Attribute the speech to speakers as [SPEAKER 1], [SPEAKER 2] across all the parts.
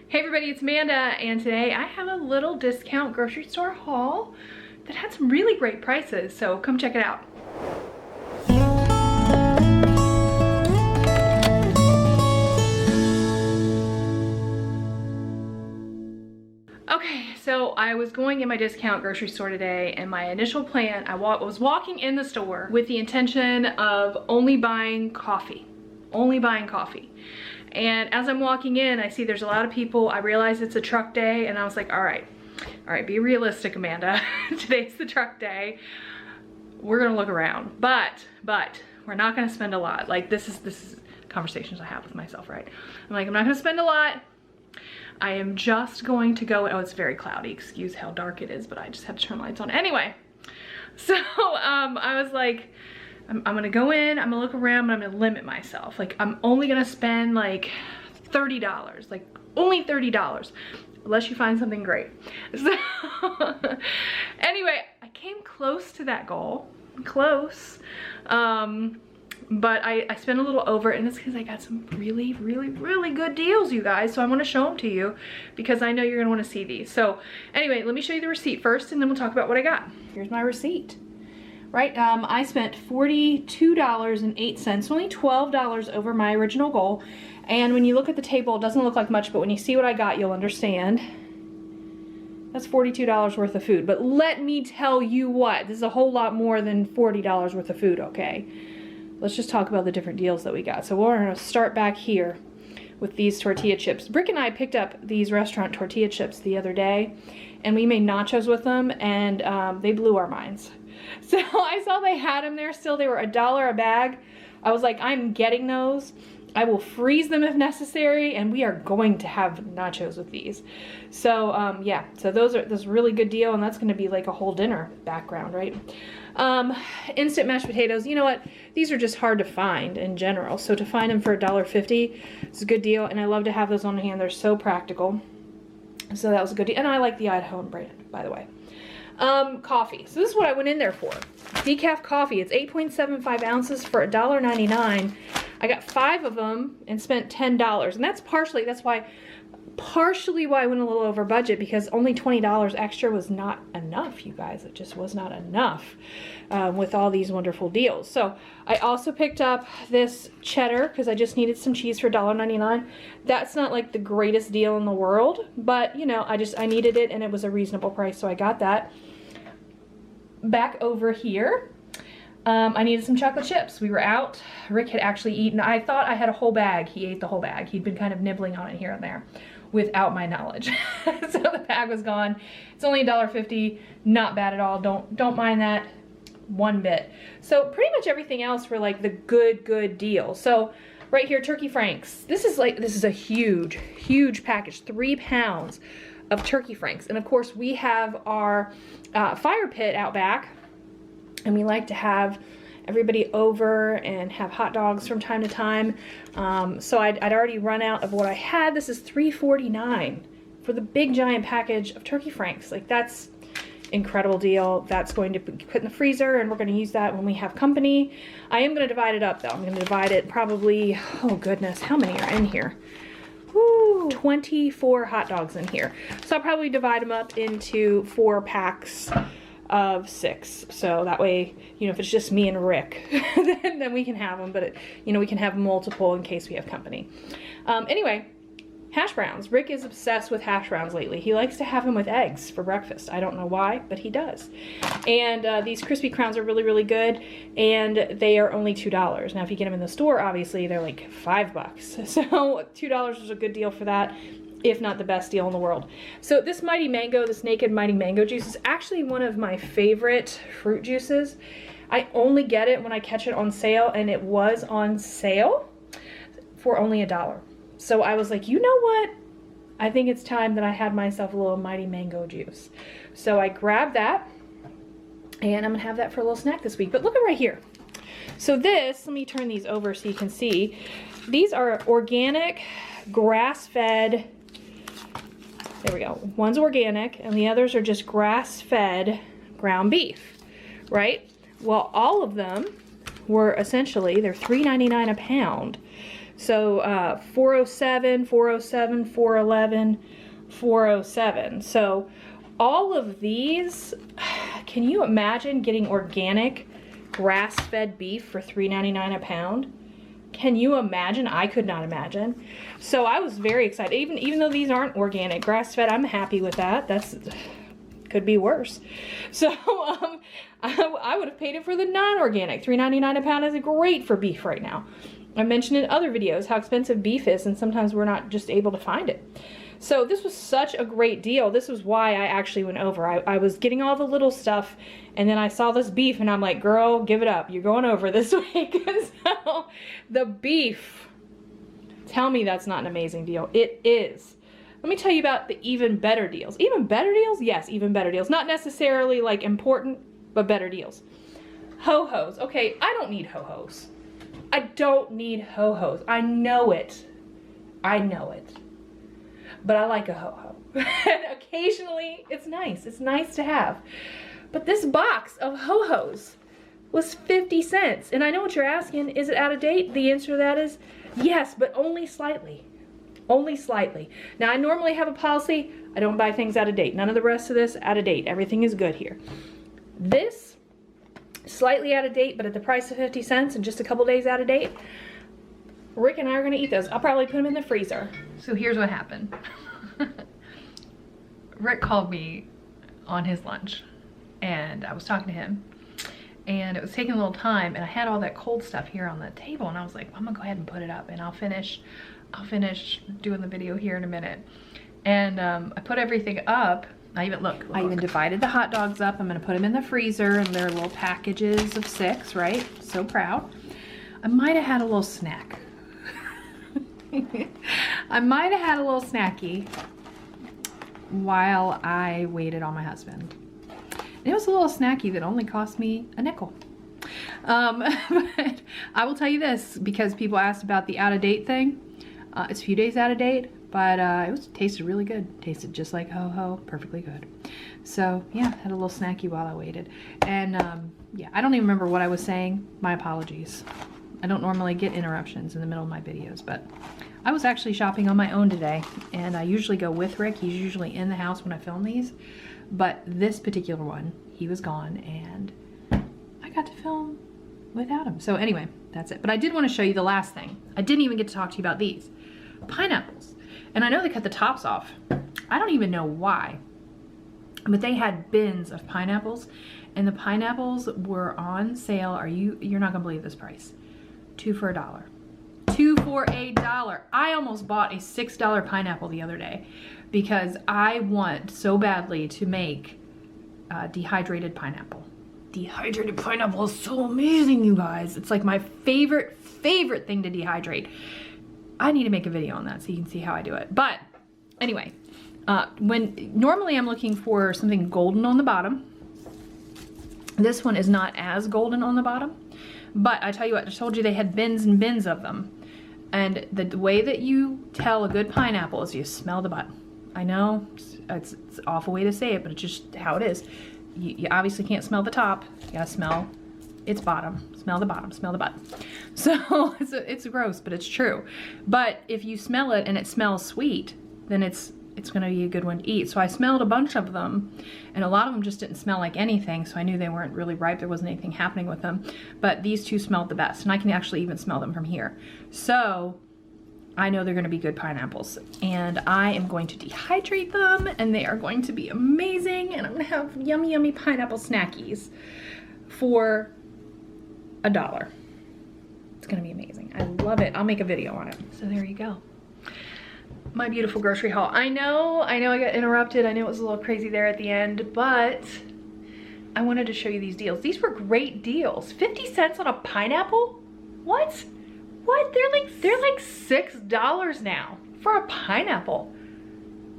[SPEAKER 1] Hey everybody, it's Amanda, and today I have a little discount grocery store haul that had some really great prices, so come check it out. Okay, so I was going in my discount grocery store today, and my initial plan, I was walking in the store with the intention of only buying coffee. And as I'm walking in, I see there's a lot of people. I realize it's a truck day, and I was like, all right, be realistic, Amanda. Today's the truck day. We're gonna look around, but we're not gonna spend a lot. Like this is conversations I have with myself, right? I'm like, I'm not gonna spend a lot. I am just going to go, oh, it's very cloudy, excuse how dark it is, but I just had to turn lights on. Anyway, so I was like, I'm gonna go in, I'm gonna look around, but I'm gonna limit myself. Like, I'm only gonna spend like $30, like only $30, unless you find something great. So anyway, I came close to that goal, close. But I spent a little over, and it's because I got some really good deals, you guys. So I want to show them to you because I know you're gonna want to see these. So anyway, let me show you the receipt first, and then we'll talk about what I got. Here's my receipt. Right, I spent $42.08, only $12 over my original goal. And when you look at the table, it doesn't look like much, but when you see what I got, you'll understand. That's $42 worth of food. But let me tell you what, this is a whole lot more than $40 worth of food, okay? Let's just talk about the different deals that we got. So we're gonna start back here with these tortilla chips. Brick and I picked up these restaurant tortilla chips the other day, and we made nachos with them, and they blew our minds. So I saw they had them there still. They were $1 a bag. I was like, I'm getting those. I will freeze them if necessary, and we are going to have nachos with these. So yeah, so this is a really good deal, and that's gonna be like a whole dinner background, right? Instant mashed potatoes, you know what? These are just hard to find in general. So to find them for $1.50 is a good deal, and I love to have those on hand. They're so practical. So that was a good deal, and I like the Idaho brand, by the way. Coffee. So this is what I went in there for. Decaf coffee. It's 8.75 ounces for $1.99. I got 5 of them and spent $10. And that's partially why I went a little over budget, because only $20 extra was not enough, you guys. It just was not enough with all these wonderful deals. So I also picked up this cheddar because I just needed some cheese for $1.99. That's not like the greatest deal in the world, but you know, I needed it, and it was a reasonable price, so I got that. Back over here, I needed some chocolate chips. We were out. Rick had actually eaten. I thought I had a whole bag. He ate the whole bag. He'd been kind of nibbling on it here and there without my knowledge. So the bag was gone. It's only $1.50. Not bad at all. Don't mind that one bit. So pretty much everything else were like the good deal. So right here, turkey franks. This is a huge package, 3 pounds of turkey franks. And of course we have our fire pit out back, and we like to have everybody over and have hot dogs from time to time. So I'd already run out of what I had. This is $3.49 for the big giant package of turkey franks. Like, that's incredible deal. That's going to be put in the freezer, and we're going to use that when we have company. I am going to divide it up though. I'm going to divide it probably, oh goodness, how many are in here? Woo, 24 hot dogs in here. So I'll probably divide them up into 4 packs of 6. So that way, you know, if it's just me and Rick, then we can have them, but you know, we can have multiple in case we have company. Anyway, hash browns. Rick is obsessed with hash browns lately. He likes to have them with eggs for breakfast. I don't know why, but he does. And these crispy crowns are really good, and they are only $2. Now if you get them in the store, obviously they're like $5. So $2 is a good deal for that, if not the best deal in the world. So this Mighty Mango, this Naked Mighty Mango juice, is actually one of my favorite fruit juices. I only get it when I catch it on sale, and it was on sale for only $1. So I was like, you know what? I think it's time that I had myself a little Mighty Mango juice. So I grabbed that, and I'm gonna have that for a little snack this week. But look at right here. So this, let me turn these over so you can see. These are organic, grass-fed, there we go. One's organic, and the others are just grass-fed ground beef, right? Well, all of them were essentially, they're $3.99 a pound. So 407, 407, 411, 407. So all of these, can you imagine getting organic grass-fed beef for $3.99 a pound? Can you imagine? I could not imagine. So I was very excited. Even though these aren't organic, grass-fed, I'm happy with that. That's could be worse. So I would have paid it for the non-organic. $3.99 a pound is great for beef right now. I mentioned in other videos how expensive beef is, and sometimes we're not just able to find it. So this was such a great deal. This was why I actually went over. I was getting all the little stuff, and then I saw this beef, and I'm like, girl, give it up. You're going over this week. So the beef, tell me that's not an amazing deal. It is. Let me tell you about the even better deals. Even better deals? Yes, even better deals. Not necessarily like important, but better deals. Ho-hos. Okay, I don't need ho-hos. I don't need ho-hos. I know it. I know it. But I like a ho-ho. And occasionally, it's nice. It's nice to have. But this box of ho-hos was 50 cents. And I know what you're asking. Is it out of date? The answer to that is yes, but only slightly. Only slightly. Now, I normally have a policy. I don't buy things out of date. None of the rest of this out of date. Everything is good here. This, slightly out of date, but at the price of 50 cents and just a couple days out of date. Rick and I are going to eat those. I'll probably put them in the freezer. So here's what happened. Rick called me on his lunch, and I was talking to him, and it was taking a little time, and I had all that cold stuff here on the table, and I was like, I'm gonna go ahead and put it up, and I'll finish doing the video here in a minute. And I put everything up. I even divided the hot dogs up. I'm gonna put them in the freezer, and they're little packages of 6, right? So proud. I might have had a little snack. I might have had a little snacky while I waited on my husband. And it was a little snacky that only cost me a nickel. But I will tell you this, because people asked about the out of date thing. It's a few days out of date, but it tasted really good. Tasted just like ho-ho, perfectly good. So yeah, had a little snacky while I waited. And yeah, I don't even remember what I was saying. My apologies. I don't normally get interruptions in the middle of my videos, but I was actually shopping on my own today, and I usually go with Rick. He's usually in the house when I film these, but this particular one, he was gone, and I got to film without him. So anyway, that's it. But I did want to show you the last thing. I didn't even get to talk to you about these. Pineapples. And I know they cut the tops off. I don't even know why, but they had bins of pineapples, and the pineapples were on sale. You're not gonna believe this price. 2 for $1. 2 for $1. I almost bought a $6 pineapple the other day because I want so badly to make dehydrated pineapple. Dehydrated pineapple is so amazing, you guys. It's like my favorite thing to dehydrate. I need to make a video on that so you can see how I do it. But anyway, normally I'm looking for something golden on the bottom. This one is not as golden on the bottom. But I tell you what, I told you they had bins and bins of them. And the way that you tell a good pineapple is you smell the butt. I know, it's an awful way to say it, but it's just how it is. You obviously can't smell the top. You gotta smell its bottom. Smell the bottom, smell the butt. So it's gross, but it's true. But if you smell it and it smells sweet, then it's gonna be a good one to eat. So I smelled a bunch of them, and a lot of them just didn't smell like anything, so I knew they weren't really ripe. There wasn't anything happening with them. But these two smelled the best, and I can actually even smell them from here. So I know they're gonna be good pineapples. And I am going to dehydrate them, and they are going to be amazing, and I'm gonna have yummy, yummy pineapple snackies for $1. It's gonna be amazing. I love it. I'll make a video on it. So there you go. My beautiful grocery haul. I know I got interrupted. I know it was a little crazy there at the end, but I wanted to show you these deals. These were great deals. 50 cents on a pineapple? What? What? They're like $6 now for a pineapple.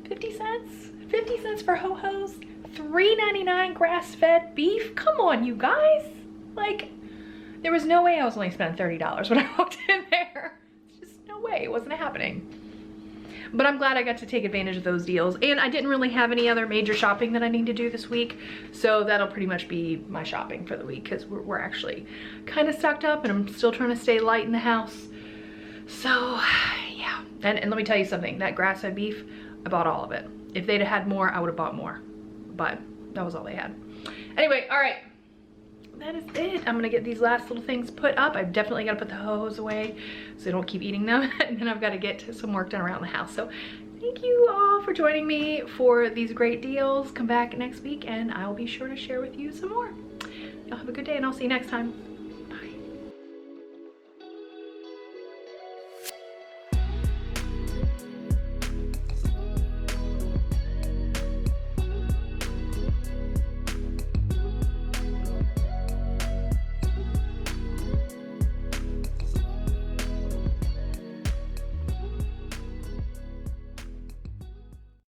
[SPEAKER 1] 50 cents? 50 cents for ho-hos? $3.99 grass-fed beef? Come on, you guys. Like, there was no way I was only spending $30 when I walked in there. Just no way. It wasn't happening. But I'm glad I got to take advantage of those deals. And I didn't really have any other major shopping that I need to do this week. So that'll pretty much be my shopping for the week, because we're actually kind of stocked up, and I'm still trying to stay light in the house. So yeah, and let me tell you something, that grass-fed beef, I bought all of it. If they'd have had more, I would have bought more, but that was all they had. Anyway, all right, that is it. I'm gonna get these last little things put up. I've definitely got to put the ho-hos away so they don't keep eating them. And then I've got to get some work done around the house. So thank you all for joining me for these great deals. Come back next week and I'll be sure to share with you some more. Y'all have a good day and I'll see you next time.